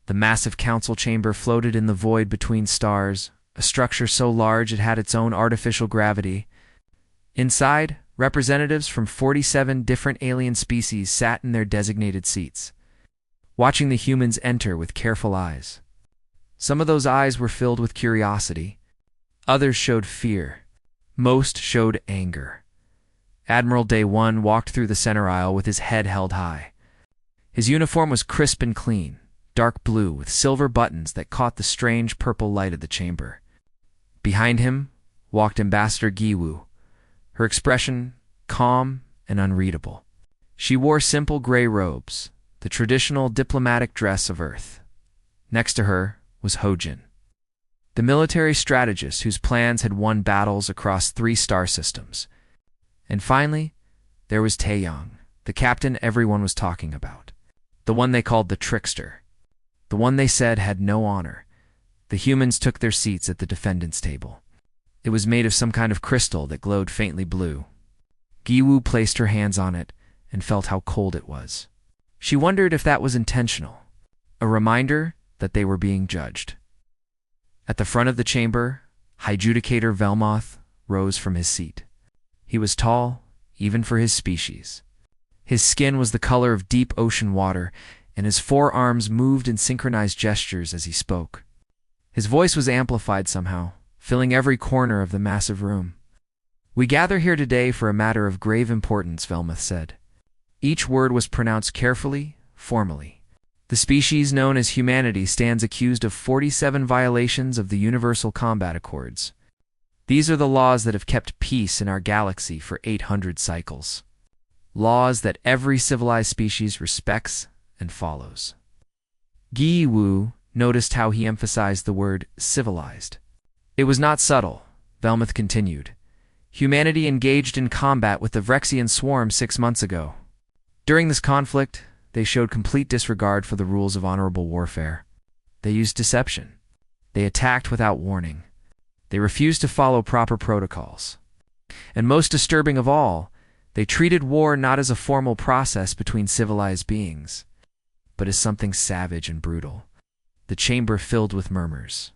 The massive council chamber floated in the void between stars, a structure so large it had its own artificial gravity. Inside, representatives from 47 different alien species sat in their designated seats, watching the humans enter with careful eyes. Some of those eyes were filled with curiosity. Others showed fear. Most showed anger. Admiral Day 1 walked through the center aisle with his head held high. His uniform was crisp and clean, dark blue with silver buttons that caught the strange purple light of the chamber. Behind him walked Ambassador Giwu, her expression calm and unreadable. She wore simple gray robes, the traditional diplomatic dress of Earth. Next to her was Hojin, the military strategist whose plans had won battles across 3 star systems. And finally, there was Taeyong, the captain everyone was talking about, the one they called the trickster, the one they said had no honor. The humans took their seats at the defendants' table. It was made of some kind of crystal that glowed faintly blue. Giwu placed her hands on it and felt how cold it was. She wondered if that was intentional, a reminder that they were being judged. At the front of the chamber, Hijudicator Velmoth rose from his seat. He was tall, even for his species. His skin was the color of deep ocean water, and his 4 arms moved in synchronized gestures as he spoke. His voice was amplified somehow, filling every corner of the massive room. "We gather here today for a matter of grave importance," Velmoth said. Each word was pronounced carefully, formally. "The species known as humanity stands accused of 47 violations of the Universal Combat Accords. These are the laws that have kept peace in our galaxy for 800 cycles. Laws that every civilized species respects and follows." Giwu noticed how he emphasized the word civilized. It was not subtle, Velmoth continued. Humanity engaged in combat with the Vrexian swarm 6 months ago. During this conflict, they showed complete disregard for the rules of honorable warfare. They used deception. They attacked without warning. They refused to follow proper protocols. And most disturbing of all, they treated war not as a formal process between civilized beings, but as something savage and brutal. The chamber filled with murmurs.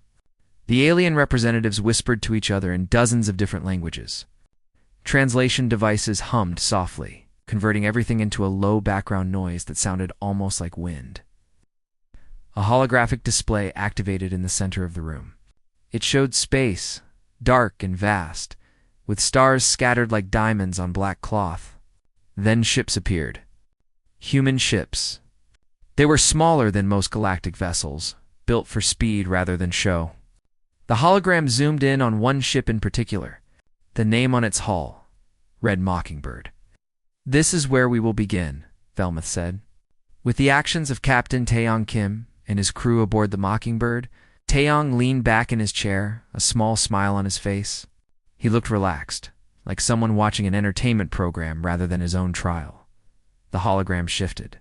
The alien representatives whispered to each other in dozens of different languages. Translation devices hummed softly, converting everything into a low background noise that sounded almost like wind. A holographic display activated in the center of the room. It showed space, dark and vast, with stars scattered like diamonds on black cloth. Then ships appeared. Human ships. They were smaller than most galactic vessels, built for speed rather than show. The hologram zoomed in on one ship in particular. The name on its hull read Mockingbird. "This is where we will begin," Velmoth said. With the actions of Captain Taeyong Kim and his crew aboard the Mockingbird, Taeyong leaned back in his chair, a small smile on his face. He looked relaxed, like someone watching an entertainment program rather than his own trial. The hologram shifted.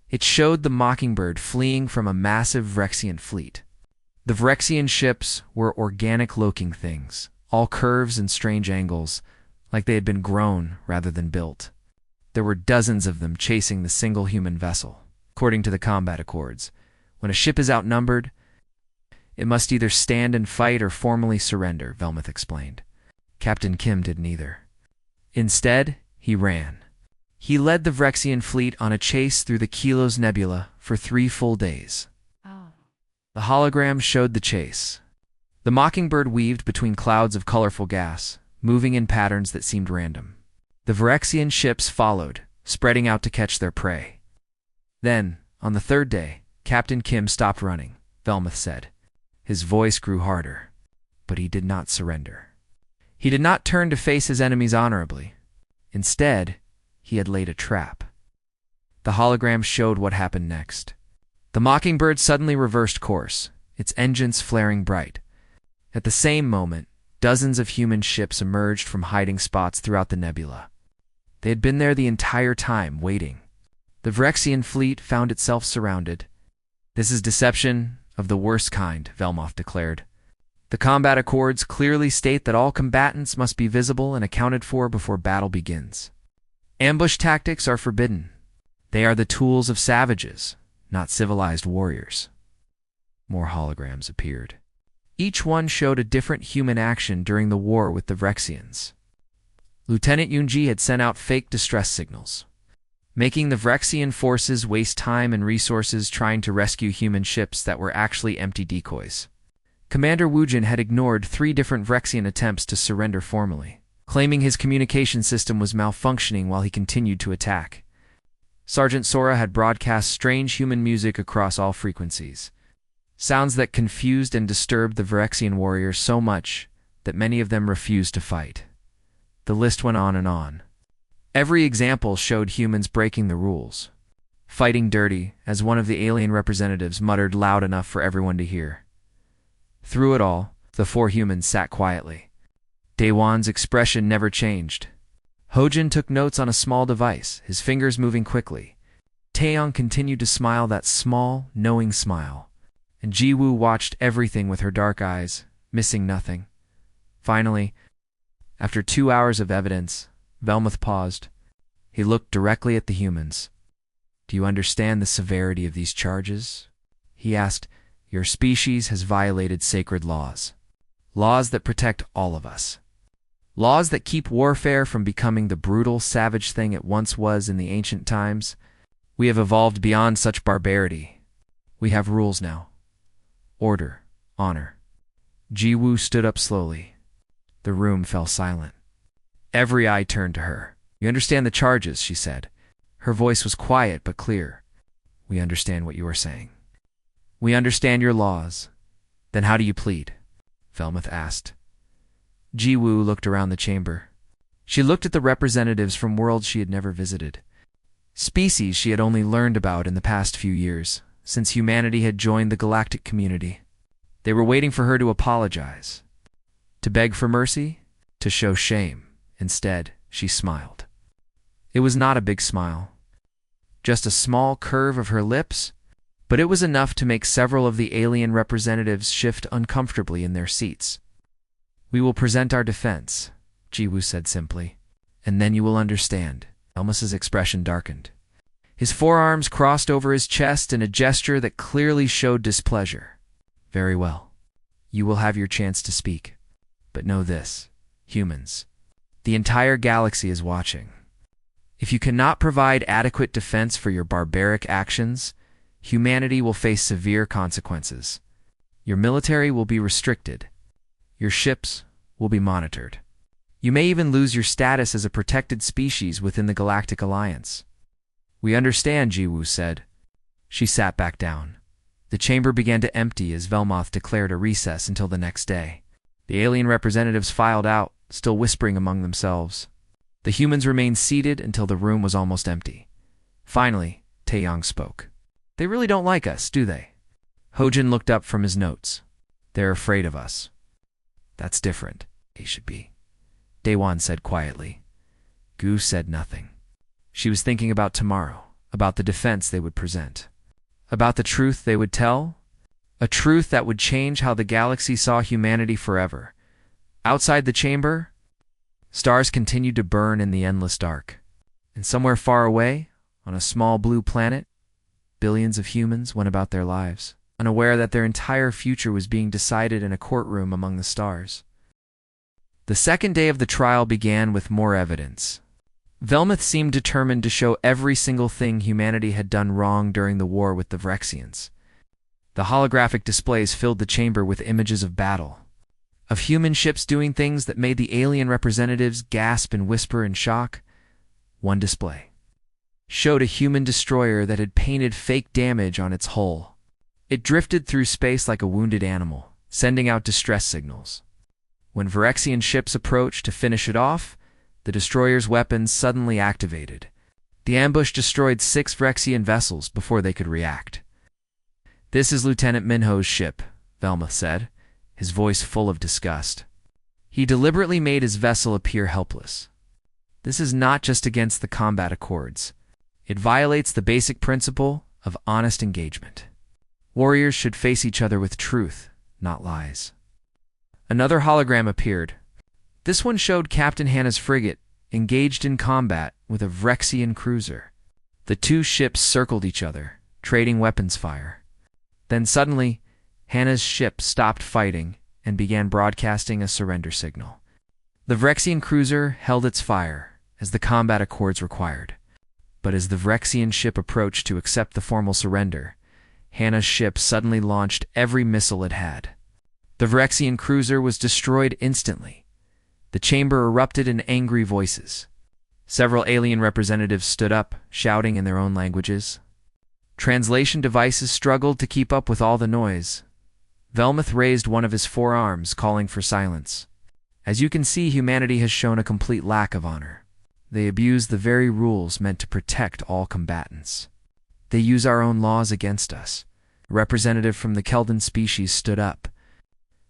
It showed the Mockingbird fleeing from a massive Vrexian fleet. The Vrexian ships were organic-looking things, all curves and strange angles, like they had been grown rather than built. There were dozens of them chasing the single human vessel. According to the combat accords, when a ship is outnumbered, it must either stand and fight or formally surrender, Velmoth explained. Captain Kim did neither. Instead, he ran. He led the Vrexian fleet on a chase through the Kilos Nebula for 3 full days. The hologram showed the chase. The Mockingbird weaved between clouds of colorful gas, moving in patterns that seemed random. The Vrexian ships followed, spreading out to catch their prey. Then, on the 3rd day, Captain Kim stopped running, Velmoth said. His voice grew harder, but he did not surrender. He did not turn to face his enemies honorably. Instead, he had laid a trap. The hologram showed what happened next. The Mockingbird suddenly reversed course, its engines flaring bright. At the same moment, dozens of human ships emerged from hiding spots throughout the nebula. They had been there the entire time, waiting. The Vrexian fleet found itself surrounded. "This is deception of the worst kind," Velmoth declared. "The combat accords clearly state that all combatants must be visible and accounted for before battle begins. Ambush tactics are forbidden. They are the tools of savages, not civilized warriors." More holograms appeared. Each one showed a different human action during the war with the Vrexians. Lieutenant Yunji had sent out fake distress signals, making the Vrexian forces waste time and resources trying to rescue human ships that were actually empty decoys. Commander Wujin had ignored 3 different Vrexian attempts to surrender formally, claiming his communication system was malfunctioning while he continued to attack. Sergeant Sora had broadcast strange human music across all frequencies, sounds that confused and disturbed the Vrexian warriors so much that many of them refused to fight. The list went on and on. Every example showed humans breaking the rules, fighting dirty, as one of the alien representatives muttered loud enough for everyone to hear. Through it all, the 4 humans sat quietly. Daewon's expression never changed. Hojin took notes on a small device, his fingers moving quickly. Taeyong continued to smile that small, knowing smile, and Jiwoo watched everything with her dark eyes, missing nothing. Finally, after 2 hours of evidence, Velmuth paused. He looked directly at the humans. "Do you understand the severity of these charges?" he asked. "Your species has violated sacred laws. Laws that protect all of us. Laws that keep warfare from becoming the brutal, savage thing it once was in the ancient times. We have evolved beyond such barbarity. We have rules now. Order, honor." Jiwoo stood up slowly. The room fell silent. Every eye turned to her. "You understand the charges," she said. Her voice was quiet but clear. "We understand what you are saying. We understand your laws. Then how do you plead?" Velmuth asked. Jiwoo looked around the chamber. She looked at the representatives from worlds she had never visited, species she had only learned about in the past few years, since humanity had joined the galactic community. They were waiting for her to apologize, to beg for mercy, to show shame. Instead, she smiled. It was not a big smile, just a small curve of her lips, but it was enough to make several of the alien representatives shift uncomfortably in their seats. "We will present our defense," Jiwoo said simply, "and then you will understand." Velmuth's expression darkened. His forearms crossed over his chest in a gesture that clearly showed displeasure. "Very well. You will have your chance to speak. But know this, humans. The entire galaxy is watching. If you cannot provide adequate defense for your barbaric actions, humanity will face severe consequences. Your military will be restricted. Your ships will be monitored. You may even lose your status as a protected species within the Galactic Alliance." "We understand," Jiwoo said. She sat back down. The chamber began to empty as Velmuth declared a recess until the next day. The alien representatives filed out, still whispering among themselves. The humans remained seated until the room was almost empty. Finally, Taeyong spoke. "They really don't like us, do they?" Hojin looked up from his notes. "They're afraid of us." "That's different. They should be," Daewon said quietly. Gu said nothing. She was thinking about tomorrow, about the defense they would present, about the truth they would tell, a truth that would change how the galaxy saw humanity forever. Outside the chamber, stars continued to burn in the endless dark. And somewhere far away, on a small blue planet, billions of humans went about their lives, unaware that their entire future was being decided in a courtroom among the stars. The second day of the trial began with more evidence. Velmuth seemed determined to show every single thing humanity had done wrong during the war with the Vrexians. The holographic displays filled the chamber with images of battle, of human ships doing things that made the alien representatives gasp and whisper in shock. One display showed a human destroyer that had painted fake damage on its hull. It drifted through space like a wounded animal, sending out distress signals. When Vrexian ships approached to finish it off, the destroyer's weapons suddenly activated. The ambush destroyed 6 Vrexian vessels before they could react. "This is Lieutenant Minho's ship," Velmuth said, his voice full of disgust. He deliberately made his vessel appear helpless. "This is not just against the combat accords. It violates the basic principle of honest engagement. Warriors should face each other with truth, not lies." Another hologram appeared. This one showed Captain Hannah's frigate engaged in combat with a Vrexian cruiser. The 2 ships circled each other, trading weapons fire. Then suddenly, Hannah's ship stopped fighting and began broadcasting a surrender signal. The Vrexian cruiser held its fire, as the combat accords required. But as the Vrexian ship approached to accept the formal surrender, Hannah's ship suddenly launched every missile it had. The Vrexian cruiser was destroyed instantly. The chamber erupted in angry voices. Several alien representatives stood up, shouting in their own languages. Translation devices struggled to keep up with all the noise. Velmuth raised one of his forearms, calling for silence. As you can see, humanity has shown a complete lack of honor. They abuse the very rules meant to protect all combatants. They use our own laws against us. A representative from the Keldan species stood up.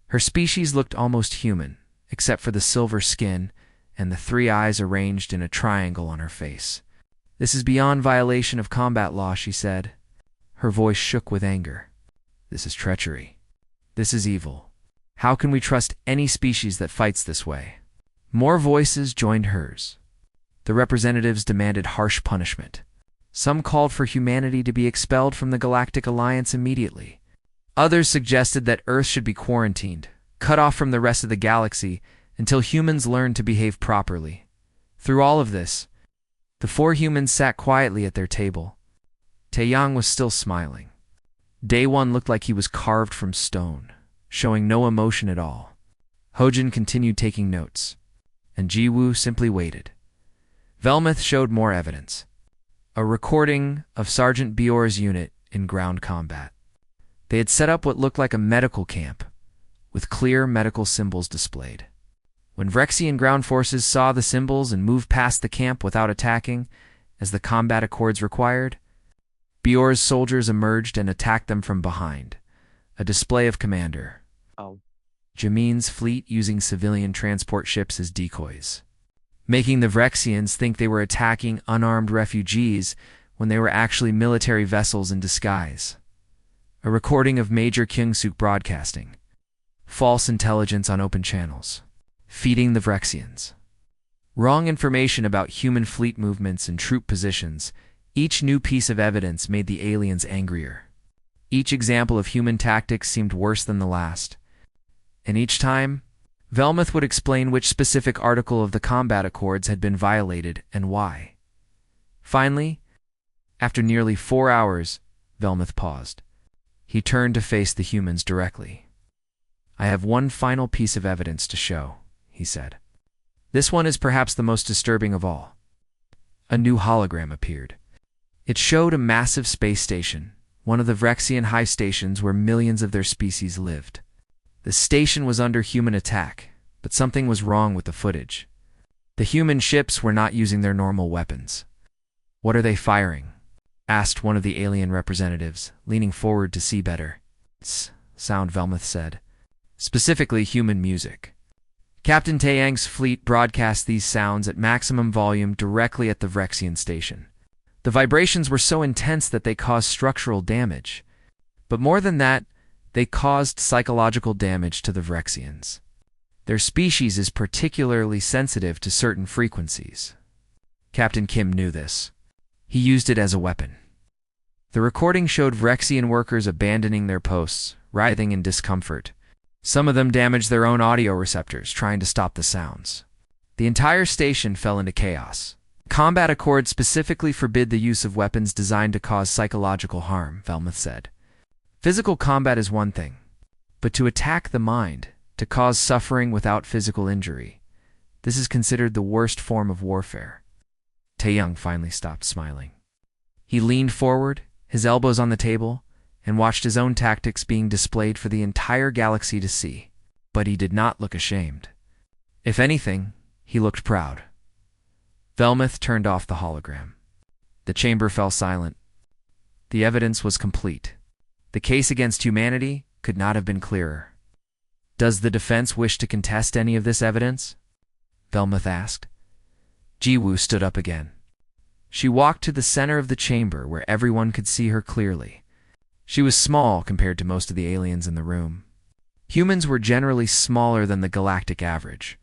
Her species looked almost human, except for the silver skin and the 3 eyes arranged in a triangle on her face. "This is beyond violation of combat law," she said. Her voice shook with anger. "This is treachery. This is evil. How can we trust any species that fights this way?" More voices joined hers. The representatives demanded harsh punishment. Some called for humanity to be expelled from the Galactic Alliance immediately. Others suggested that Earth should be quarantined, cut off from the rest of the galaxy, until humans learn to behave properly. Through all of this, the 4 humans sat quietly at their table. Taeyang was still smiling. Day One looked like he was carved from stone, showing no emotion at all. Hojin continued taking notes, and Jiwoo simply waited. Velmuth showed more evidence. A recording of Sergeant Bior's unit in ground combat. They had set up what looked like a medical camp, with clear medical symbols displayed. When Vrexian ground forces saw the symbols and moved past the camp without attacking, as the combat accords required, Bior's soldiers emerged and attacked them from behind, a display of commander. Jamin's fleet using civilian transport ships as decoys, making the Vrexians think they were attacking unarmed refugees when they were actually military vessels in disguise. A recording of Major Kyungsuk broadcasting. False intelligence on open channels. Feeding the Vrexians. Wrong information about human fleet movements and troop positions. Each new piece of evidence made the aliens angrier. Each example of human tactics seemed worse than the last. And each time, Velmuth would explain which specific article of the combat accords had been violated and why. Finally, after nearly 4 hours, Velmuth paused. He turned to face the humans directly. "I have one final piece of evidence to show," he said. "This one is perhaps the most disturbing of all." A new hologram appeared. It showed a massive space station, one of the Vrexian high stations where millions of their species lived. The station was under human attack, but something was wrong with the footage. The human ships were not using their normal weapons. "What are they firing?" asked one of the alien representatives, leaning forward to see better. Sound, Velmuth said. "Specifically human music." Captain Taeyang's fleet broadcast these sounds at maximum volume directly at the Vrexian station. The vibrations were so intense that they caused structural damage. But more than that, they caused psychological damage to the Vrexians. Their species is particularly sensitive to certain frequencies. Captain Kim knew this. He used it as a weapon. The recording showed Vrexian workers abandoning their posts, writhing in discomfort. Some of them damaged their own audio receptors, trying to stop the sounds. The entire station fell into chaos. Combat accords specifically forbid the use of weapons designed to cause psychological harm, Velmuth said. Physical combat is one thing, but to attack the mind, to cause suffering without physical injury, this is considered the worst form of warfare. Taeyang finally stopped smiling. He leaned forward, his elbows on the table, and watched his own tactics being displayed for the entire galaxy to see. But he did not look ashamed. If anything, he looked proud. Velmuth turned off the hologram. The chamber fell silent. The evidence was complete. The case against humanity could not have been clearer. "Does the defense wish to contest any of this evidence?" Velmuth asked. Jiwoo stood up again. She walked to the center of the chamber where everyone could see her clearly. She was small compared to most of the aliens in the room. Humans were generally smaller than the galactic average.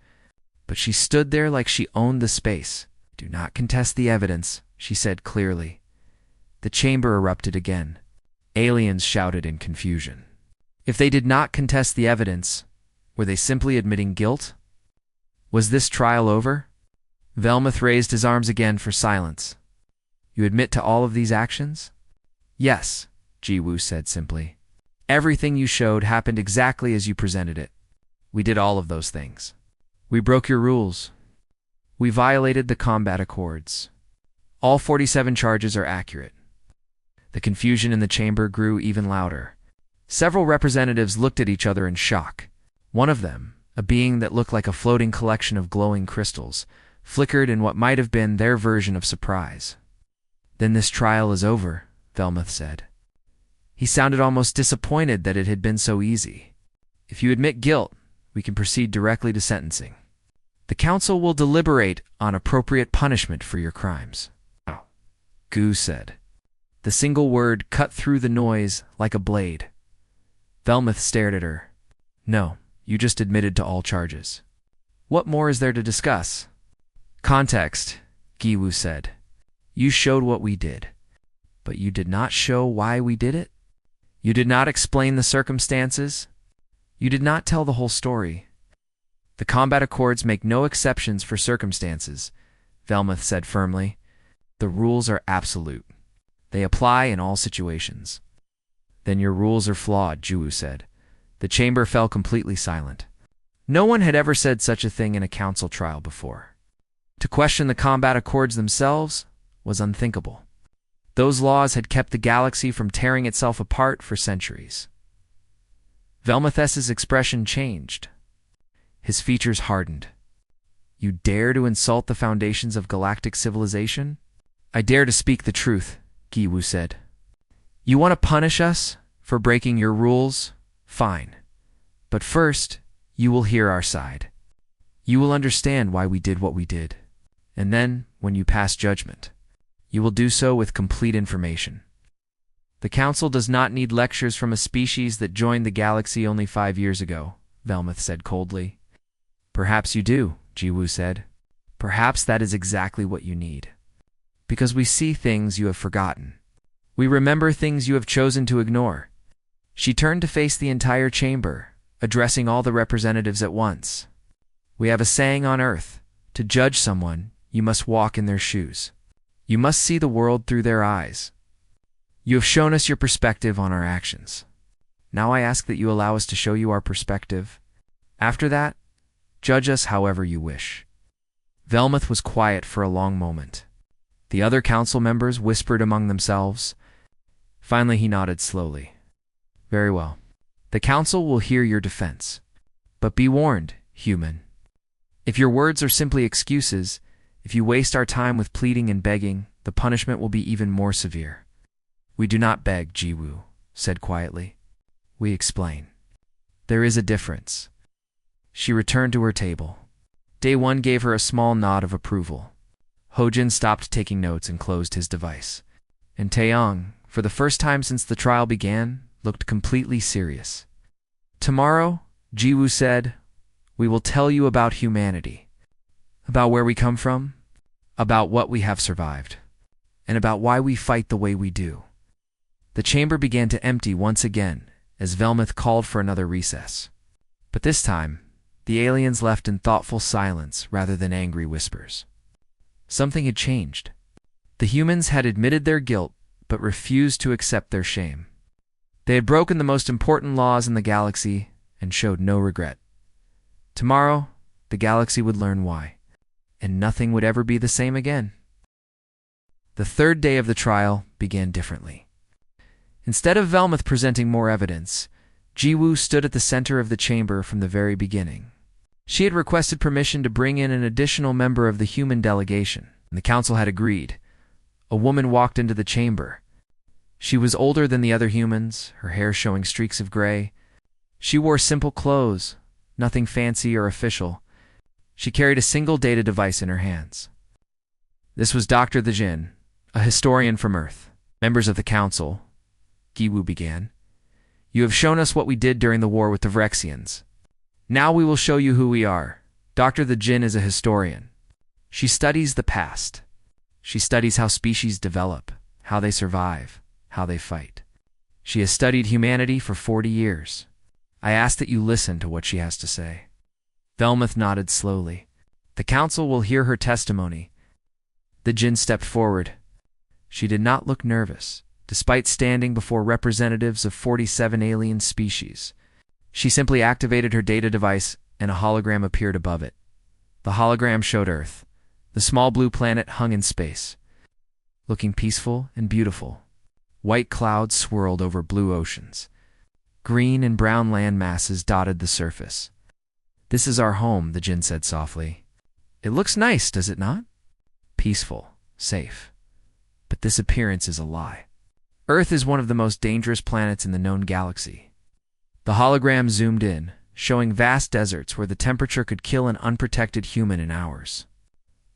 But she stood there like she owned the space. "Do not contest the evidence," she said clearly. The chamber erupted again. Aliens shouted in confusion. If they did not contest the evidence, were they simply admitting guilt? Was this trial over? Velmuth raised his arms again for silence. You admit to all of these actions? Yes, Jiwoo said simply. Everything you showed happened exactly as you presented it. We did all of those things. We broke your rules. We violated the combat accords. All 47 charges are accurate. The confusion in the chamber grew even louder. Several representatives looked at each other in shock. One of them, a being that looked like a floating collection of glowing crystals, flickered in what might have been their version of surprise. Then this trial is over, Velmuth said. He sounded almost disappointed that it had been so easy. If you admit guilt, we can proceed directly to sentencing. The council will deliberate on appropriate punishment for your crimes. Gu said. The single word cut through the noise like a blade. Velmuth stared at her. No, you just admitted to all charges. What more is there to discuss? Context, Giwoo said. You showed what we did, but you did not show why we did it? You did not explain the circumstances? You did not tell the whole story. The combat accords make no exceptions for circumstances, Velmuth said firmly. The rules are absolute. They apply in all situations. Then your rules are flawed, Jiwoo said. The chamber fell completely silent. No one had ever said such a thing in a council trial before. To question the combat accords themselves was unthinkable. Those laws had kept the galaxy from tearing itself apart for centuries. Velmuth's expression changed. His features hardened. You dare to insult the foundations of galactic civilization? I dare to speak the truth, Giwoo said. You want to punish us for breaking your rules? Fine. But first, you will hear our side. You will understand why we did what we did. And then, when you pass judgment, you will do so with complete information. The Council does not need lectures from a species that joined the galaxy only 5 years ago, Velmuth said coldly. Perhaps you do, Jiwoo said. Perhaps that is exactly what you need. Because we see things you have forgotten. We remember things you have chosen to ignore. She turned to face the entire chamber, addressing all the representatives at once. We have a saying on Earth: to judge someone, you must walk in their shoes. You must see the world through their eyes. You have shown us your perspective on our actions. Now I ask that you allow us to show you our perspective. After that, judge us however you wish. Velmuth was quiet for a long moment. The other council members whispered among themselves. Finally, he nodded slowly. Very well. The council will hear your defense. But be warned, human. If your words are simply excuses, if you waste our time with pleading and begging, the punishment will be even more severe. We do not beg, Jiwoo said quietly. We explain. There is a difference. She returned to her table. Day One gave her a small nod of approval. Hojin stopped taking notes and closed his device. And Taeyong, for the first time since the trial began, looked completely serious. Tomorrow, Jiwoo said, we will tell you about humanity. About where we come from, about what we have survived, and about why we fight the way we do. The chamber began to empty once again as Velmuth called for another recess. But this time, the aliens left in thoughtful silence rather than angry whispers. Something had changed. The humans had admitted their guilt, but refused to accept their shame. They had broken the most important laws in the galaxy and showed no regret. Tomorrow, the galaxy would learn why, and nothing would ever be the same again. The third day of the trial began differently. Instead of Velmuth presenting more evidence, Jiwoo stood at the center of the chamber from the very beginning. She had requested permission to bring in an additional member of the human delegation, and the council had agreed. A woman walked into the chamber. She was older than the other humans, her hair showing streaks of gray. She wore simple clothes, nothing fancy or official. She carried a single data device in her hands. This was Dr. The Jin, a historian from Earth. Members of the council, Giwoo began. You have shown us what we did during the war with the Vrexians. Now we will show you who we are. Dr. The Jin is a historian. She studies the past. She studies how species develop, how they survive, how they fight. She has studied humanity for 40 years. I ask that you listen to what she has to say." Velmuth nodded slowly. "The council will hear her testimony." The Jinn stepped forward. She did not look nervous, despite standing before representatives of 47 alien species. She simply activated her data device and a hologram appeared above it. The hologram showed Earth. The small blue planet hung in space, looking peaceful and beautiful. White clouds swirled over blue oceans. Green and brown land masses dotted the surface. "This is our home," the Jinn said softly. "It looks nice, does it not? Peaceful, safe. But this appearance is a lie. Earth is one of the most dangerous planets in the known galaxy." The hologram zoomed in, showing vast deserts where the temperature could kill an unprotected human in hours.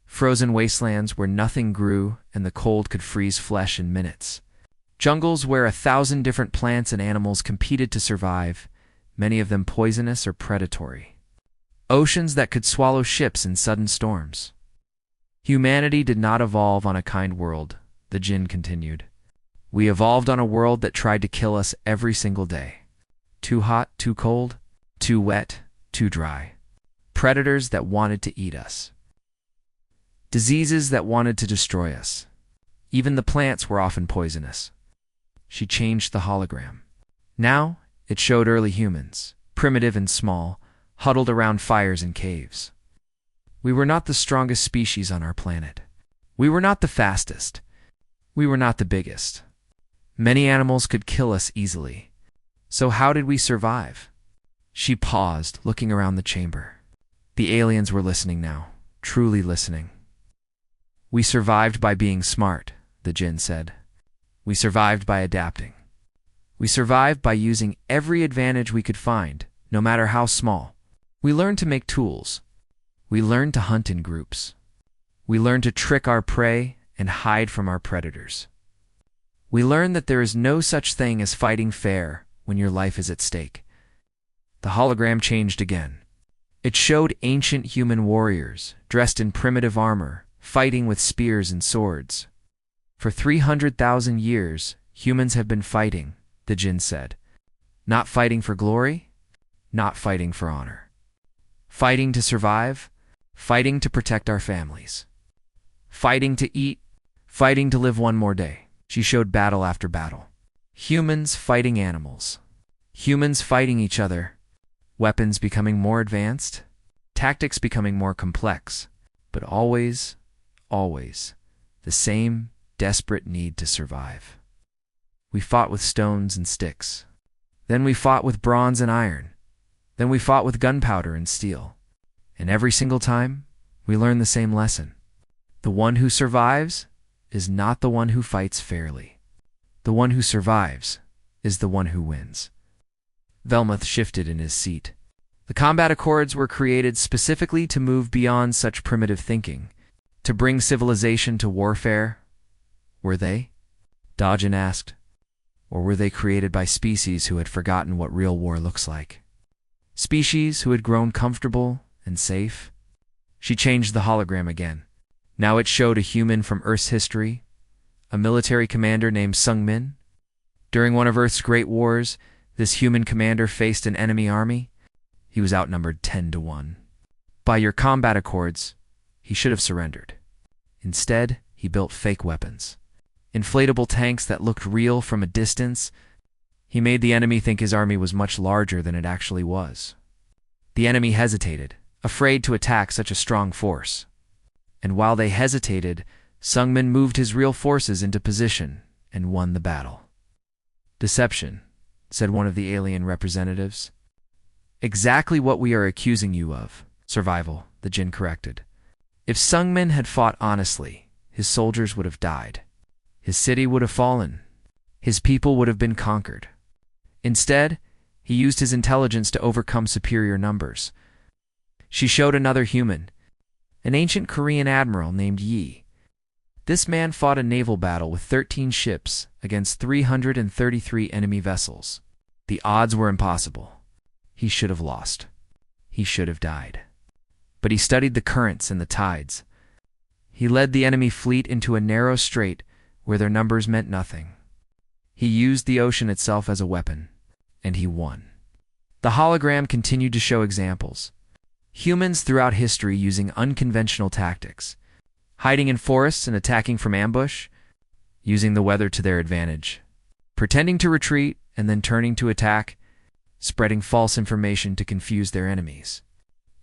Frozen wastelands where nothing grew and the cold could freeze flesh in minutes. Jungles where 1,000 different plants and animals competed to survive, many of them poisonous or predatory. Oceans that could swallow ships in sudden storms. "Humanity did not evolve on a kind world," the Jinn continued. "We evolved on a world that tried to kill us every single day. Too hot, too cold, too wet, too dry. Predators that wanted to eat us. Diseases that wanted to destroy us. Even the plants were often poisonous." She changed the hologram. Now it showed early humans, primitive and small, huddled around fires in caves. We were not the strongest species on our planet. We were not the fastest. We were not the biggest. Many animals could kill us easily. So how did we survive? She paused, looking around the chamber. The aliens were listening now, truly listening. "We survived by being smart," the Jinn said. "We survived by adapting. We survived by using every advantage we could find, no matter how small. We learned to make tools. We learned to hunt in groups. We learned to trick our prey and hide from our predators. We learned that there is no such thing as fighting fair when your life is at stake." The hologram changed again. It showed ancient human warriors, dressed in primitive armor, fighting with spears and swords. "For 300,000 years, humans have been fighting," the Jinn said. "Not fighting for glory, not fighting for honor. Fighting to survive, fighting to protect our families. Fighting to eat, fighting to live one more day." She showed battle after battle. Humans fighting animals. Humans fighting each other. Weapons becoming more advanced. Tactics becoming more complex. But always, always, the same desperate need to survive. We fought with stones and sticks. Then we fought with bronze and iron. Then we fought with gunpowder and steel. And every single time, we learned the same lesson. The one who survives is not the one who fights fairly. The one who survives is the one who wins. Velmuth shifted in his seat. The combat accords were created specifically to move beyond such primitive thinking, to bring civilization to warfare. Were they? Dajin asked. Or were they created by species who had forgotten what real war looks like? Species who had grown comfortable and safe? She changed the hologram again. Now it showed a human from Earth's history, a military commander named Sungmin. During one of Earth's great wars, this human commander faced an enemy army. He was outnumbered 10-1. By your combat accords, he should have surrendered. Instead, he built fake weapons. Inflatable tanks that looked real from a distance. He made the enemy think his army was much larger than it actually was. The enemy hesitated, afraid to attack such a strong force. And while they hesitated, Sungmin moved his real forces into position and won the battle. "Deception," said one of the alien representatives. "Exactly what we are accusing you of." "Survival," the Jinn corrected. "If Sungmin had fought honestly, his soldiers would have died. His city would have fallen. His people would have been conquered. Instead, he used his intelligence to overcome superior numbers." She showed another human, an ancient Korean admiral named Yi. This man fought a naval battle with 13 ships against 333 enemy vessels. The odds were impossible. He should have lost. He should have died. But he studied the currents and the tides. He led the enemy fleet into a narrow strait where their numbers meant nothing. He used the ocean itself as a weapon, and he won. The hologram continued to show examples. Humans throughout history using unconventional tactics, hiding in forests and attacking from ambush, using the weather to their advantage, pretending to retreat and then turning to attack, spreading false information to confuse their enemies.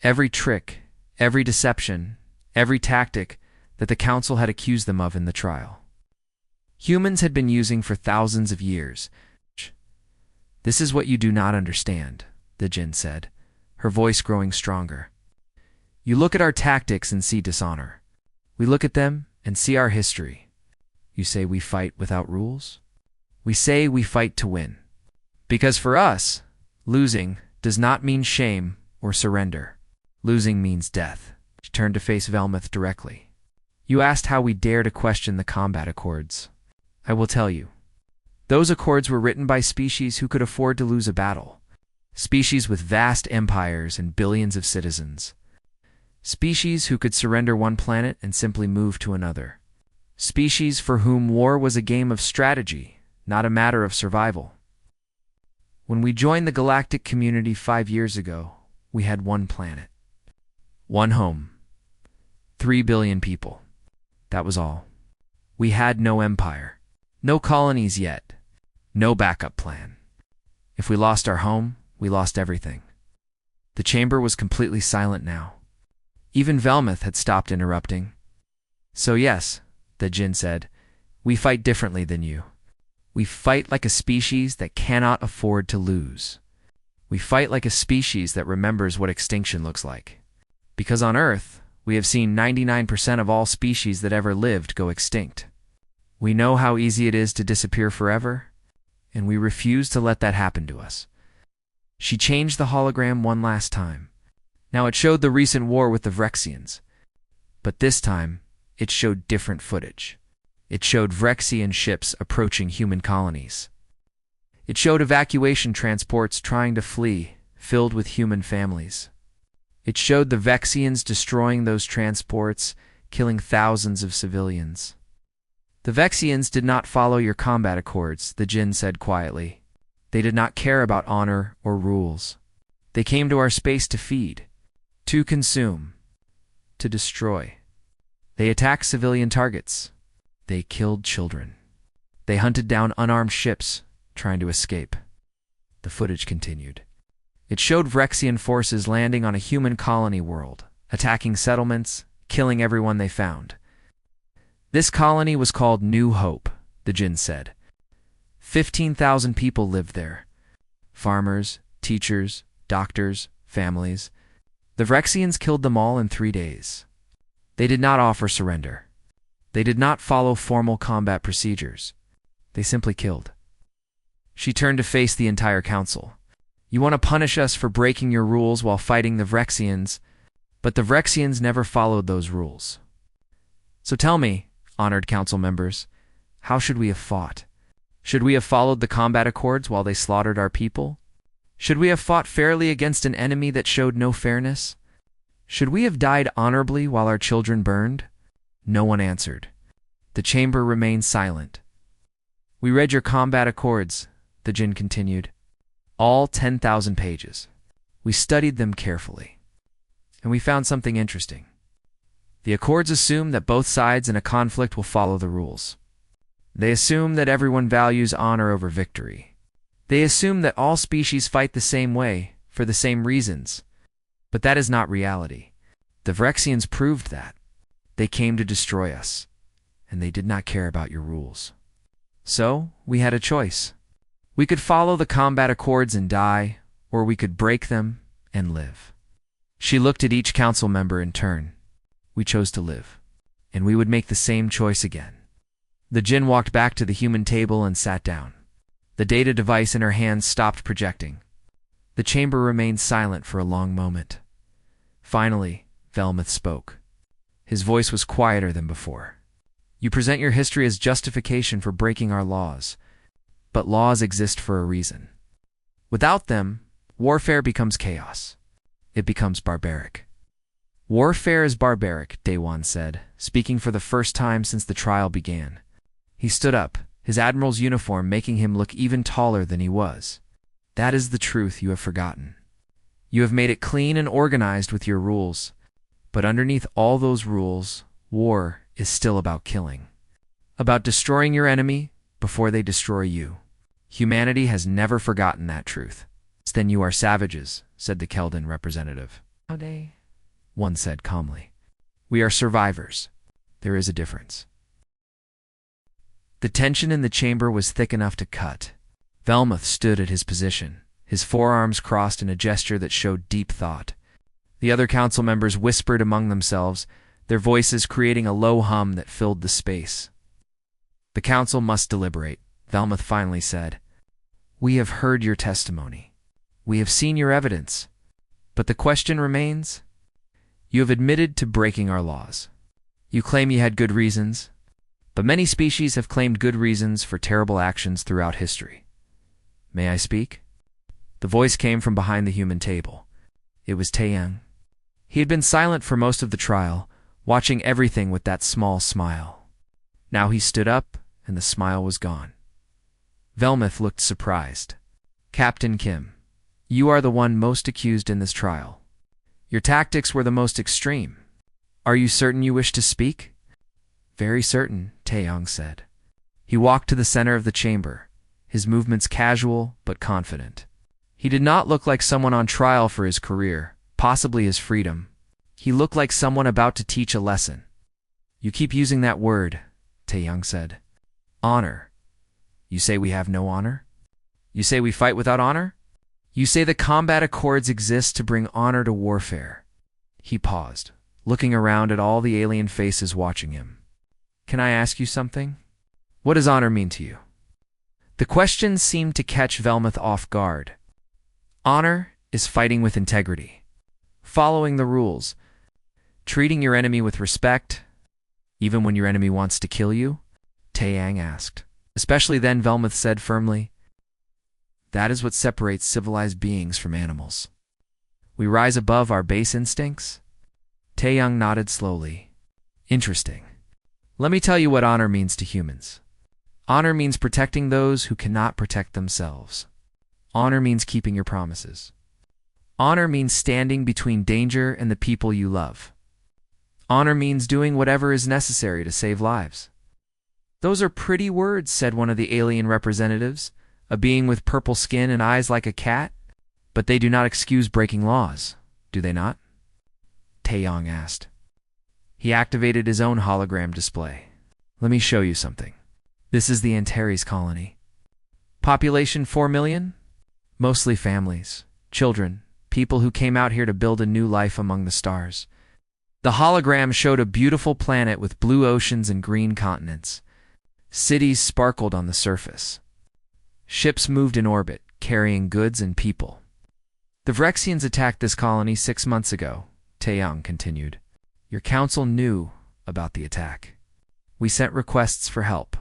Every trick, every deception, every tactic that the council had accused them of in the trial, humans had been using for thousands of years. "This is what you do not understand," the Jinn said, her voice growing stronger. "You look at our tactics and see dishonor. We look at them and see our history. You say we fight without rules? We say we fight to win. Because for us, losing does not mean shame or surrender. Losing means death." She turned to face Velmuth directly. "You asked how we dare to question the combat accords. I will tell you. Those accords were written by species who could afford to lose a battle. Species with vast empires and billions of citizens. Species who could surrender one planet and simply move to another. Species for whom war was a game of strategy, not a matter of survival. When we joined the galactic community 5 years ago, we had one planet. One home. 3 billion people. That was all. We had no empire. No colonies yet. No backup plan. If we lost our home, we lost everything." The chamber was completely silent now. Even Velmuth had stopped interrupting. "So yes," the Jinn said, "we fight differently than you. We fight like a species that cannot afford to lose. We fight like a species that remembers what extinction looks like. Because on Earth, we have seen 99% of all species that ever lived go extinct. We know how easy it is to disappear forever, and we refuse to let that happen to us." She changed the hologram one last time. Now it showed the recent war with the Vrexians, but this time it showed different footage. It showed Vrexian ships approaching human colonies. It showed evacuation transports trying to flee, filled with human families. It showed the Vexians destroying those transports, killing thousands of civilians. "The Vexians did not follow your combat accords," the Jinn said quietly. "They did not care about honor or rules. They came to our space to feed, to consume, to destroy. They attacked civilian targets. They killed children. They hunted down unarmed ships trying to escape." The footage continued. It showed Vrexian forces landing on a human colony world, attacking settlements, killing everyone they found. "This colony was called New Hope," the Jinn said. 15,000 people lived there. Farmers, teachers, doctors, families. The Vrexians killed them all in 3 days. They did not offer surrender. They did not follow formal combat procedures. They simply killed. She turned to face the entire council. "You want to punish us for breaking your rules while fighting the Vrexians, but the Vrexians never followed those rules. So tell me, honored council members, how should we have fought? Should we have followed the combat accords while they slaughtered our people? Should we have fought fairly against an enemy that showed no fairness? Should we have died honorably while our children burned?" No one answered. The chamber remained silent. "We read your combat accords," the Jinn continued. "All 10,000 pages. We studied them carefully. And we found something interesting. The accords assume that both sides in a conflict will follow the rules. They assume that everyone values honor over victory. They assume that all species fight the same way, for the same reasons. But that is not reality. The Vrexians proved that. They came to destroy us, and they did not care about your rules. So, we had a choice. We could follow the combat accords and die, or we could break them and live." She looked at each council member in turn. "We chose to live, and we would make the same choice again." The Jinn walked back to the human table and sat down. The data device in her hands stopped projecting. The chamber remained silent for a long moment. Finally, Velmuth spoke. His voice was quieter than before. "You present your history as justification for breaking our laws, but laws exist for a reason. Without them, warfare becomes chaos. It becomes barbaric." "Warfare is barbaric," Daewon said, speaking for the first time since the trial began. He stood up, his admiral's uniform making him look even taller than he was. That is the truth you have forgotten. You have made it clean and organized with your rules, but underneath all those rules, war is still about killing. About destroying your enemy before they destroy you. Humanity has never forgotten that truth. Then you are savages, said the Keldan representative. How they? One said calmly. We are survivors. There is a difference. The tension in the chamber was thick enough to cut. Velmuth stood at his position, his forearms crossed in a gesture that showed deep thought. The other council members whispered among themselves, their voices creating a low hum that filled the space. The council must deliberate, Velmuth finally said. We have heard your testimony. We have seen your evidence. But the question remains. You have admitted to breaking our laws. You claim you had good reasons, but many species have claimed good reasons for terrible actions throughout history. May I speak? The voice came from behind the human table. It was Taeyang. He had been silent for most of the trial, watching everything with that small smile. Now he stood up, and the smile was gone. Velmuth looked surprised. Captain Kim, you are the one most accused in this trial. Your tactics were the most extreme. Are you certain you wish to speak? Very certain, Taeyang said. He walked to the center of the chamber, his movements casual but confident. He did not look like someone on trial for his career, possibly his freedom. He looked like someone about to teach a lesson. You keep using that word, Taeyang said. Honor. You say we have no honor? You say we fight without honor? You say the combat accords exist to bring honor to warfare. He paused, looking around at all the alien faces watching him. Can I ask you something? What does honor mean to you? The question seemed to catch Velmuth off guard. Honor is fighting with integrity, following the rules, treating your enemy with respect, even when your enemy wants to kill you? Taeyang asked. Especially then, Velmuth said firmly. That is what separates civilized beings from animals. We rise above our base instincts? Taeyang nodded slowly. Interesting. Let me tell you what honor means to humans. Honor means protecting those who cannot protect themselves. Honor means keeping your promises. Honor means standing between danger and the people you love. Honor means doing whatever is necessary to save lives. Those are pretty words, said one of the alien representatives, a being with purple skin and eyes like a cat. But they do not excuse breaking laws, do they not? Taeyang asked. He activated his own hologram display. Let me show you something. This is the Antares colony. Population 4 million? Mostly families, children, people who came out here to build a new life among the stars. The hologram showed a beautiful planet with blue oceans and green continents. Cities sparkled on the surface. Ships moved in orbit, carrying goods and people. The Vrexians attacked this colony 6 months ago, Taeyang continued. Your council knew about the attack. We sent requests for help.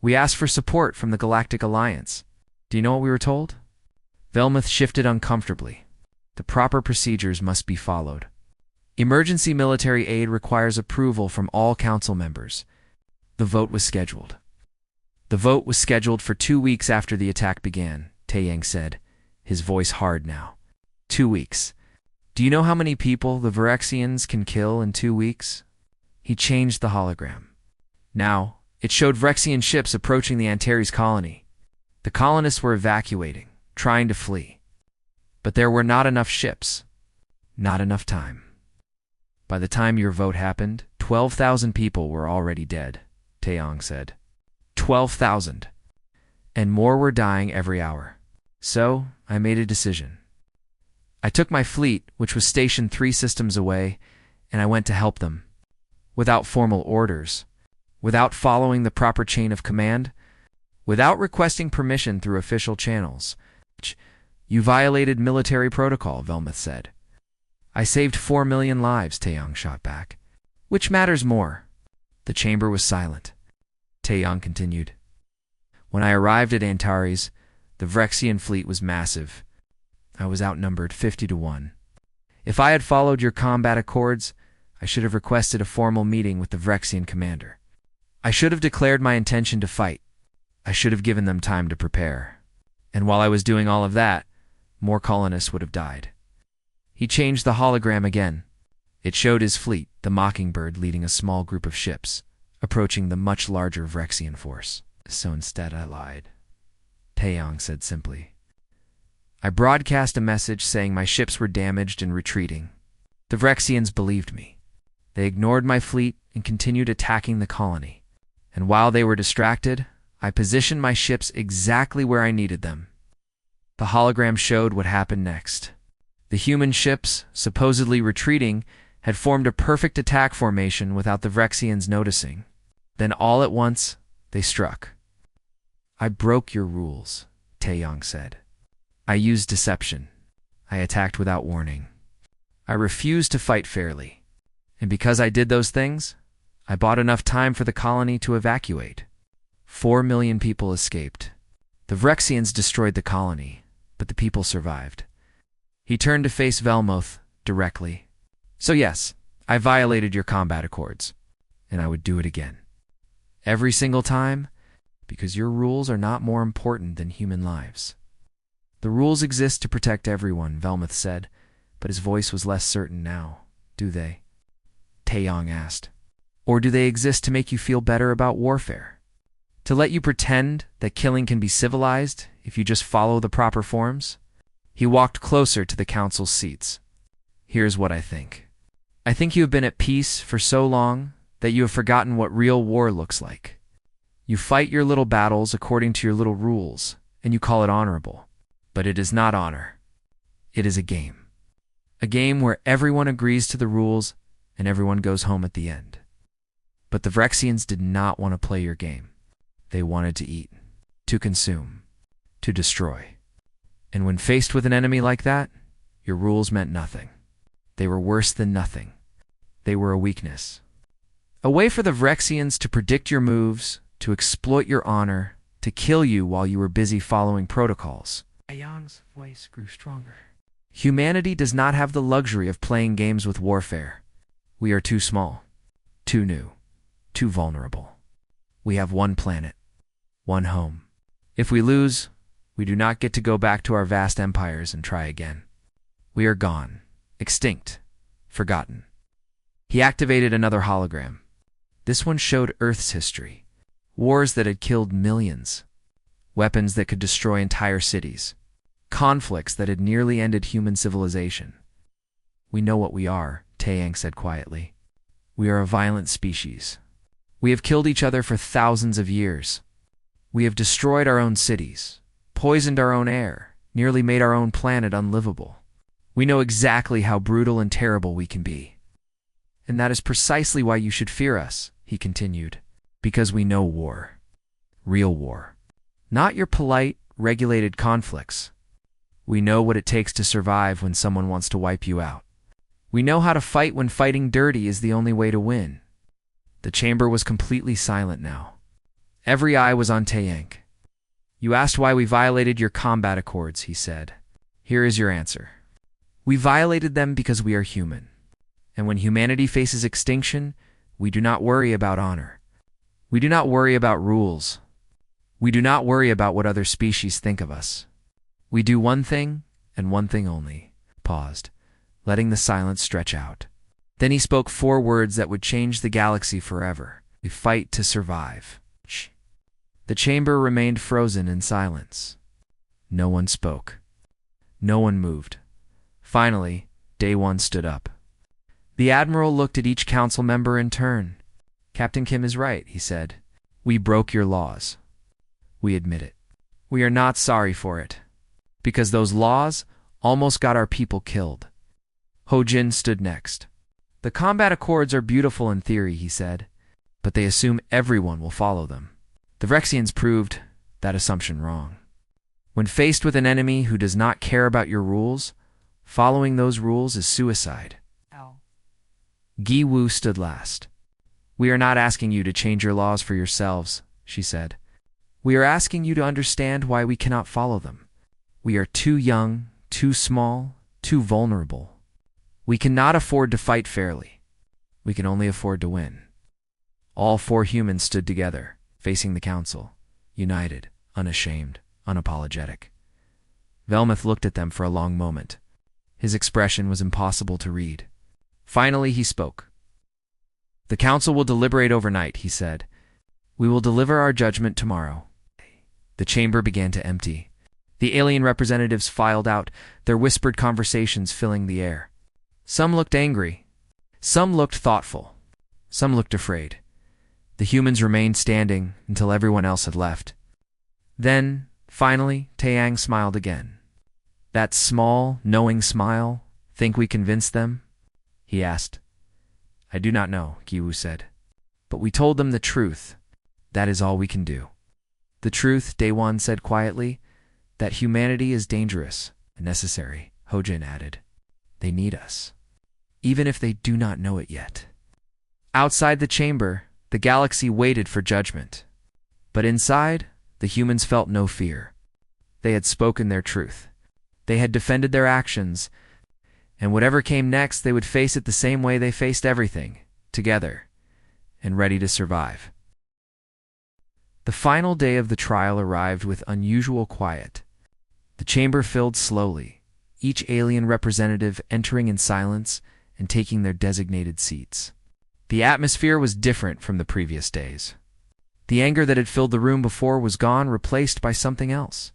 We asked for support from the Galactic Alliance. Do you know what we were told? Velmuth shifted uncomfortably. The proper procedures must be followed. Emergency military aid requires approval from all council members. The vote was scheduled. The vote was scheduled for 2 weeks after the attack began, Taeyang said, his voice hard now. 2 weeks. Do you know how many people the Vrexians can kill in 2 weeks? He changed the hologram. Now, it showed Vrexian ships approaching the Antares colony. The colonists were evacuating, trying to flee. But there were not enough ships. Not enough time. By the time your vote happened, 12,000 people were already dead, Taeyang said. 12,000. And more were dying every hour. So, I made a decision. I took my fleet, which was stationed 3 systems away, and I went to help them. Without formal orders. Without following the proper chain of command. Without requesting permission through official channels. You violated military protocol, Velmuth said. I saved 4 million lives, Taeyang shot back. Which matters more? The chamber was silent. Taeyang continued. When I arrived at Antares, the Vrexian fleet was massive. I was outnumbered 50 to 1. If I had followed your combat accords, I should have requested a formal meeting with the Vrexian commander. I should have declared my intention to fight. I should have given them time to prepare. And while I was doing all of that, more colonists would have died. He changed the hologram again. It showed his fleet, the Mockingbird leading a small group of ships, approaching the much larger Vrexian force. So instead I lied, Taeyong said simply. I broadcast a message saying my ships were damaged and retreating. The Vrexians believed me. They ignored my fleet and continued attacking the colony. And while they were distracted, I positioned my ships exactly where I needed them. The hologram showed what happened next. The human ships, supposedly retreating, had formed a perfect attack formation without the Vrexians noticing. Then all at once, they struck. I broke your rules, Taeyong said. I used deception. I attacked without warning. I refused to fight fairly. And because I did those things, I bought enough time for the colony to evacuate. 4 million people escaped. The Vrexians destroyed the colony, but the people survived. He turned to face Velmoth directly. So yes, I violated your combat accords, and I would do it again. Every single time, because your rules are not more important than human lives. The rules exist to protect everyone, Velmoth said, but his voice was less certain now. Do they? Taeyong asked. Or do they exist to make you feel better about warfare? To let you pretend that killing can be civilized if you just follow the proper forms? He walked closer to the council's seats. Here's what I think. I think you have been at peace for so long that you have forgotten what real war looks like. You fight your little battles according to your little rules, and you call it honorable. But it is not honor. It is a game. A game where everyone agrees to the rules and everyone goes home at the end. But the Vrexians did not want to play your game. They wanted to eat, to consume, to destroy. And when faced with an enemy like that, your rules meant nothing. They were worse than nothing. They were a weakness. A way for the Vrexians to predict your moves, to exploit your honor, to kill you while you were busy following protocols. Taeyong's voice grew stronger. Humanity does not have the luxury of playing games with warfare. We are too small, too new, too vulnerable. We have one planet, one home. If we lose, we do not get to go back to our vast empires and try again. We are gone, extinct, forgotten. He activated another hologram. This one showed Earth's history. Wars that had killed millions. Weapons that could destroy entire cities. Conflicts that had nearly ended human civilization. We know what we are, Taeyong said quietly. We are a violent species. We have killed each other for thousands of years. We have destroyed our own cities, poisoned our own air, nearly made our own planet unlivable. We know exactly how brutal and terrible we can be. And that is precisely why you should fear us, he continued, because we know war. Real war. Not your polite, regulated conflicts. We know what it takes to survive when someone wants to wipe you out. We know how to fight when fighting dirty is the only way to win. The chamber was completely silent now. Every eye was on Taeyong. You asked why we violated your combat accords, he said. Here is your answer. We violated them because we are human. And when humanity faces extinction, we do not worry about honor. We do not worry about rules. We do not worry about what other species think of us. We do one thing, and one thing only. Paused, letting the silence stretch out. Then he spoke 4 words that would change the galaxy forever. We fight to survive. Shh. The chamber remained frozen in silence. No one spoke. No one moved. Finally, Day 1 stood up. The Admiral looked at each council member in turn. Captain Kim is right, he said. We broke your laws. We admit it. We are not sorry for it. Because those laws almost got our people killed. Ho Jin stood next. The combat accords are beautiful in theory, he said, but they assume everyone will follow them. The Vrexians proved that assumption wrong. When faced with an enemy who does not care about your rules, following those rules is suicide. Gi Wu stood last. We are not asking you to change your laws for yourselves, she said. We are asking you to understand why we cannot follow them. We are too young, too small, too vulnerable. We cannot afford to fight fairly. We can only afford to win. All 4 humans stood together, facing the council, united, unashamed, unapologetic. Velmuth looked at them for a long moment. His expression was impossible to read. Finally, he spoke. "The council will deliberate overnight," he said. "We will deliver our judgment tomorrow." The chamber began to empty. The alien representatives filed out, their whispered conversations filling the air. Some looked angry. Some looked thoughtful. Some looked afraid. The humans remained standing until everyone else had left. Then, finally, Taeyang smiled again. "That small, knowing smile, think we convinced them?" he asked. "I do not know," Giwu said. "But we told them the truth. That is all we can do." "The truth," Daewon said quietly, "that humanity is dangerous and necessary," Hojin added. "They need us, even if they do not know it yet." Outside the chamber, the galaxy waited for judgment. But inside, the humans felt no fear. They had spoken their truth. They had defended their actions, and whatever came next, they would face it the same way they faced everything, together, and ready to survive. The final day of the trial arrived with unusual quiet. The chamber filled slowly, each alien representative entering in silence and taking their designated seats. The atmosphere was different from the previous days. The anger that had filled the room before was gone, replaced by something else.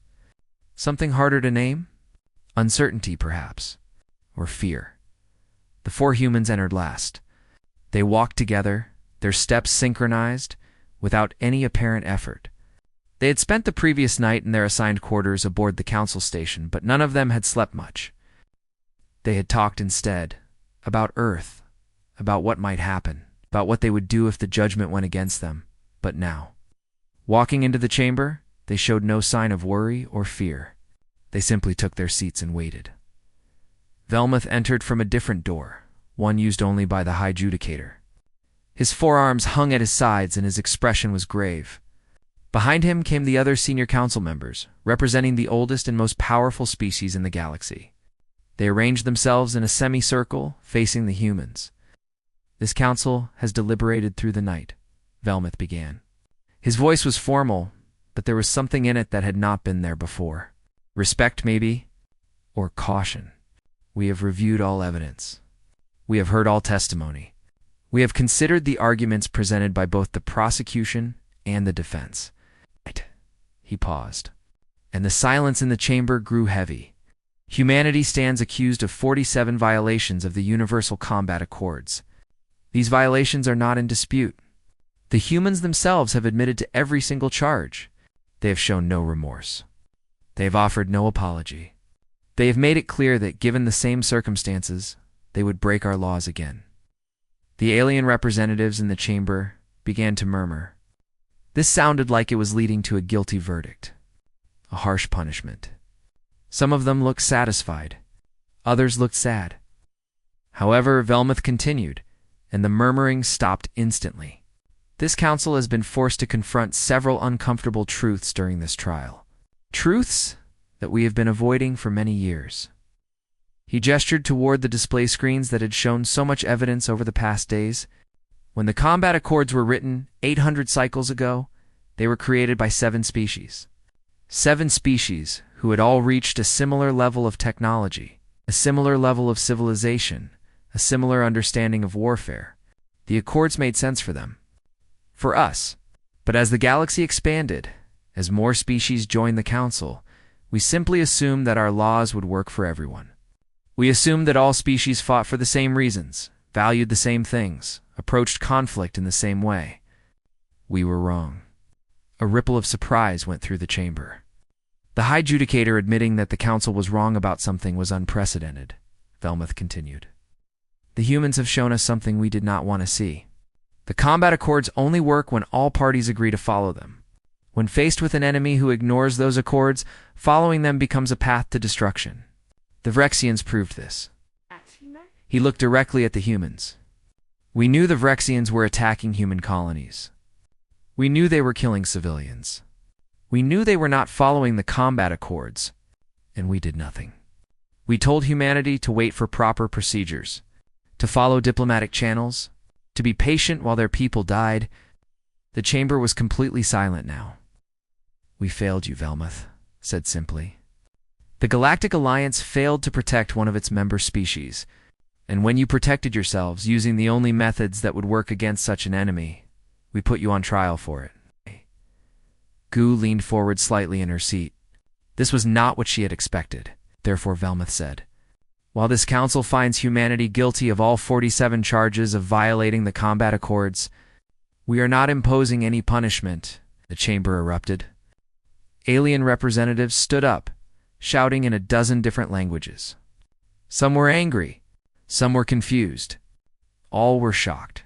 Something harder to name? Uncertainty, perhaps, or fear. The four humans entered last. They walked together, their steps synchronized, without any apparent effort. They had spent the previous night in their assigned quarters aboard the council station, but none of them had slept much. They had talked instead about Earth, about what might happen, about what they would do if the judgment went against them. But now, walking into the chamber, they showed no sign of worry or fear. They simply took their seats and waited. Velmuth entered from a different door, one used only by the High Judicator. His forearms hung at his sides and his expression was grave. Behind him came the other senior council members, representing the oldest and most powerful species in the galaxy. They arranged themselves in a semicircle, facing the humans. "This council has deliberated through the night," Velmuth began. His voice was formal, but there was something in it that had not been there before. Respect, maybe, or caution. "We have reviewed all evidence. We have heard all testimony. We have considered the arguments presented by both the prosecution and the defense." He paused, and the silence in the chamber grew heavy. Humanity stands accused of 47 violations of the Universal Combat Accords. These violations are not in dispute. The humans themselves have admitted to every single charge. They have shown no remorse. They have offered no apology. They have made it clear that, given the same circumstances, they would break our laws again. The alien representatives in the chamber began to murmur. This sounded like it was leading to a guilty verdict, a harsh punishment. Some of them looked satisfied. Others looked sad. However, Velmuth continued, and the murmuring stopped instantly. "This council has been forced to confront several uncomfortable truths during this trial. Truths that we have been avoiding for many years." He gestured toward the display screens that had shown so much evidence over the past days. When the combat accords were written 800 cycles ago, they were created by 7 species. 7 species who had all reached a similar level of technology, a similar level of civilization, a similar understanding of warfare. The accords made sense for them. For us. But as the galaxy expanded, as more species joined the council, we simply assumed that our laws would work for everyone. We assumed that all species fought for the same reasons, valued the same things, approached conflict in the same way. We were wrong. A ripple of surprise went through the chamber. The High Judicator admitting that the council was wrong about something was unprecedented, Velmuth continued. The humans have shown us something we did not want to see. The combat accords only work when all parties agree to follow them. When faced with an enemy who ignores those accords, following them becomes a path to destruction. The Vrexians proved this. He looked directly at the humans. We knew the Vrexians were attacking human colonies. We knew they were killing civilians. We knew they were not following the combat accords, and we did nothing. We told humanity to wait for proper procedures, to follow diplomatic channels, to be patient while their people died. The chamber was completely silent now. "We failed you," Velmuth said simply. The Galactic Alliance failed to protect one of its member species, and when you protected yourselves using the only methods that would work against such an enemy, we put you on trial for it. Gu leaned forward slightly in her seat. This was not what she had expected. Therefore, Velmuth said, "While this council finds humanity guilty of all 47 charges of violating the combat accords, we are not imposing any punishment," the chamber erupted. Alien representatives stood up, shouting in a dozen different languages. Some were angry, some were confused, all were shocked.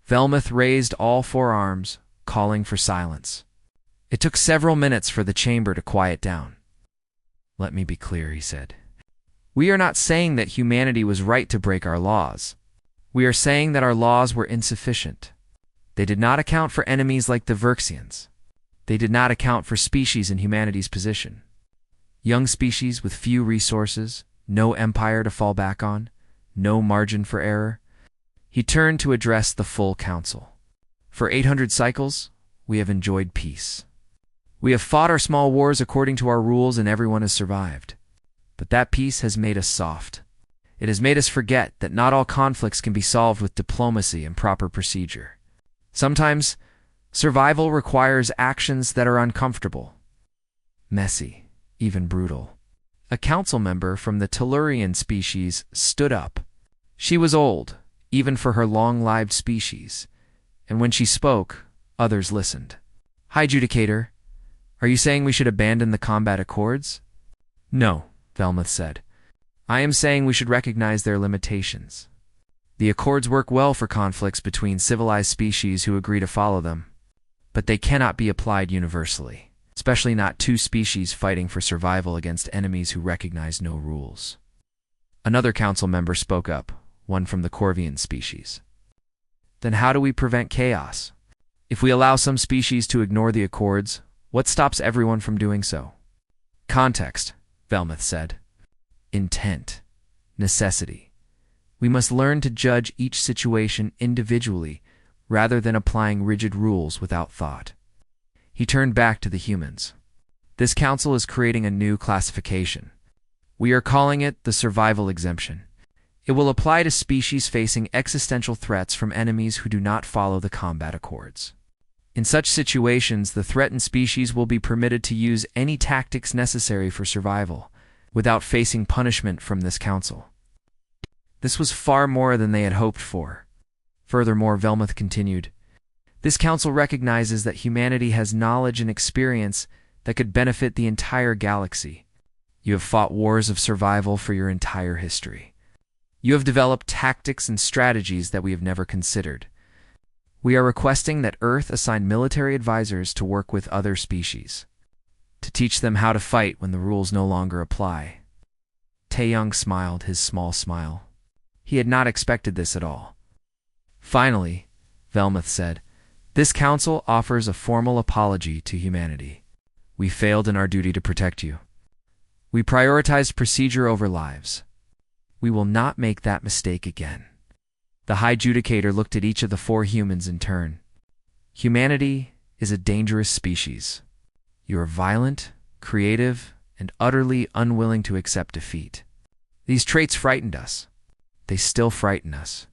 Velmuth raised all four arms, calling for silence. It took several minutes for the chamber to quiet down. "Let me be clear," he said. "We are not saying that humanity was right to break our laws. We are saying that our laws were insufficient. They did not account for enemies like the Verxians. They did not account for species in humanity's position. Young species with few resources, no empire to fall back on, no margin for error." He turned to address the full council. "For 800 cycles, we have enjoyed peace. We have fought our small wars according to our rules and everyone has survived. But that peace has made us soft. It has made us forget that not all conflicts can be solved with diplomacy and proper procedure. Sometimes, survival requires actions that are uncomfortable, messy, even brutal." A council member from the Tellurian species stood up. She was old, even for her long-lived species, and when she spoke, others listened. "High Judicator, are you saying we should abandon the combat accords?" "No," Velmuth said. "I am saying we should recognize their limitations. The accords work well for conflicts between civilized species who agree to follow them, but they cannot be applied universally, especially not two species fighting for survival against enemies who recognize no rules." Another council member spoke up, one from the Corvian species. "Then how do we prevent chaos? If we allow some species to ignore the accords, what stops everyone from doing so?" "Context," Velmuth said. "Intent. Necessity. We must learn to judge each situation individually rather than applying rigid rules without thought." He turned back to the humans. "This council is creating a new classification. We are calling it the Survival Exemption. It will apply to species facing existential threats from enemies who do not follow the combat accords. In such situations, the threatened species will be permitted to use any tactics necessary for survival, without facing punishment from this council." This was far more than they had hoped for. Furthermore, Velmuth continued, "This council recognizes that humanity has knowledge and experience that could benefit the entire galaxy. You have fought wars of survival for your entire history. You have developed tactics and strategies that we have never considered. We are requesting that Earth assign military advisors to work with other species, to teach them how to fight when the rules no longer apply." Taeyong smiled his small smile. He had not expected this at all. "Finally," Velmuth said, "this council offers a formal apology to humanity. We failed in our duty to protect you. We prioritized procedure over lives. We will not make that mistake again." The High Judicator looked at each of the four humans in turn. "Humanity is a dangerous species. You are violent, creative, and utterly unwilling to accept defeat. These traits frightened us. They still frighten us.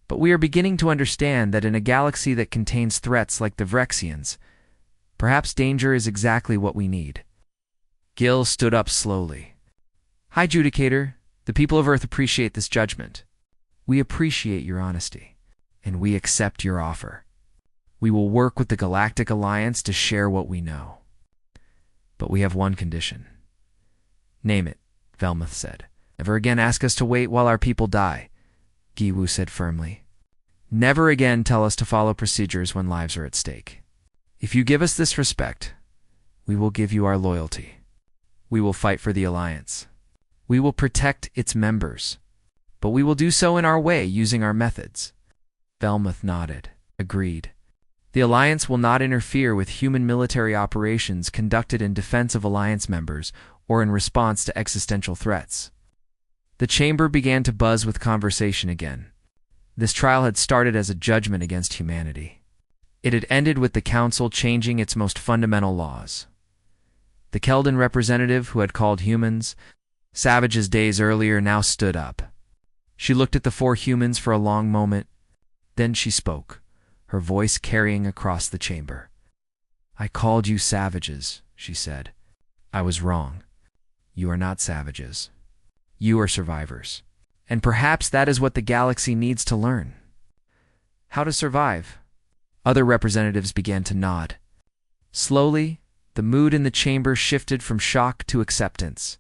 But we are beginning to understand that in a galaxy that contains threats like the Vrexians, perhaps danger is exactly what we need." Gil stood up slowly. "High Judicator, the people of Earth appreciate this judgment. We appreciate your honesty, and we accept your offer. We will work with the Galactic Alliance to share what we know. But we have one condition." "Name it," Velmuth said. "Never again ask us to wait while our people die," Giwu said firmly. "Never again tell us to follow procedures when lives are at stake. If you give us this respect, we will give you our loyalty. We will fight for the Alliance. We will protect its members. But we will do so in our way, using our methods." Velmuth nodded, agreed. "The Alliance will not interfere with human military operations conducted in defense of Alliance members or in response to existential threats." The chamber began to buzz with conversation again. This trial had started as a judgment against humanity. It had ended with the Council changing its most fundamental laws. The Keldan representative who had called humans savages days earlier now stood up. She looked at the four humans for a long moment. Then she spoke, her voice carrying across the chamber. "I called you savages," she said. "I was wrong. You are not savages. You are survivors. And perhaps that is what the galaxy needs to learn. How to survive." Other representatives began to nod. Slowly, the mood in the chamber shifted from shock to acceptance.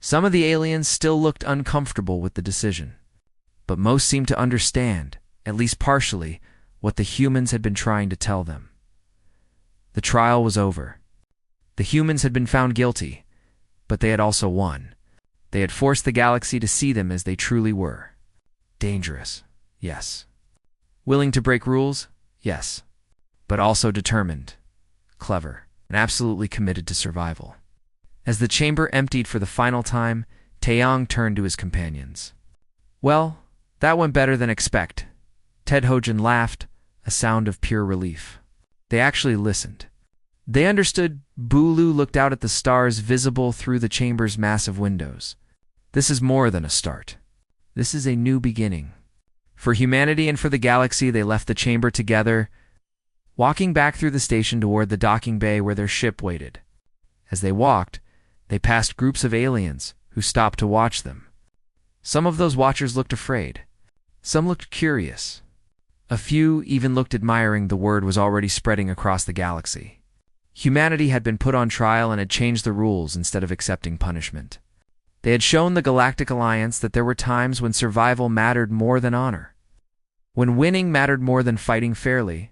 Some of the aliens still looked uncomfortable with the decision, but most seemed to understand, at least partially, what the humans had been trying to tell them. The trial was over. The humans had been found guilty, but they had also won. They had forced the galaxy to see them as they truly were. Dangerous, yes. Willing to break rules, yes. But also determined, clever, and absolutely committed to survival. As the chamber emptied for the final time, Taeyong turned to his companions. "Well, that went better than expect." Ted Hojin laughed, a sound of pure relief. They actually listened. They understood. Bulu looked out at the stars visible through the chamber's massive windows. This is more than a start. This is a new beginning. For humanity and for the galaxy, they left the chamber together, walking back through the station toward the docking bay where their ship waited. As they walked, they passed groups of aliens who stopped to watch them. Some of those watchers looked afraid. Some looked curious. A few even looked admiring. The word was already spreading across the galaxy. Humanity had been put on trial and had changed the rules instead of accepting punishment. They had shown the Galactic Alliance that there were times when survival mattered more than honor, when winning mattered more than fighting fairly,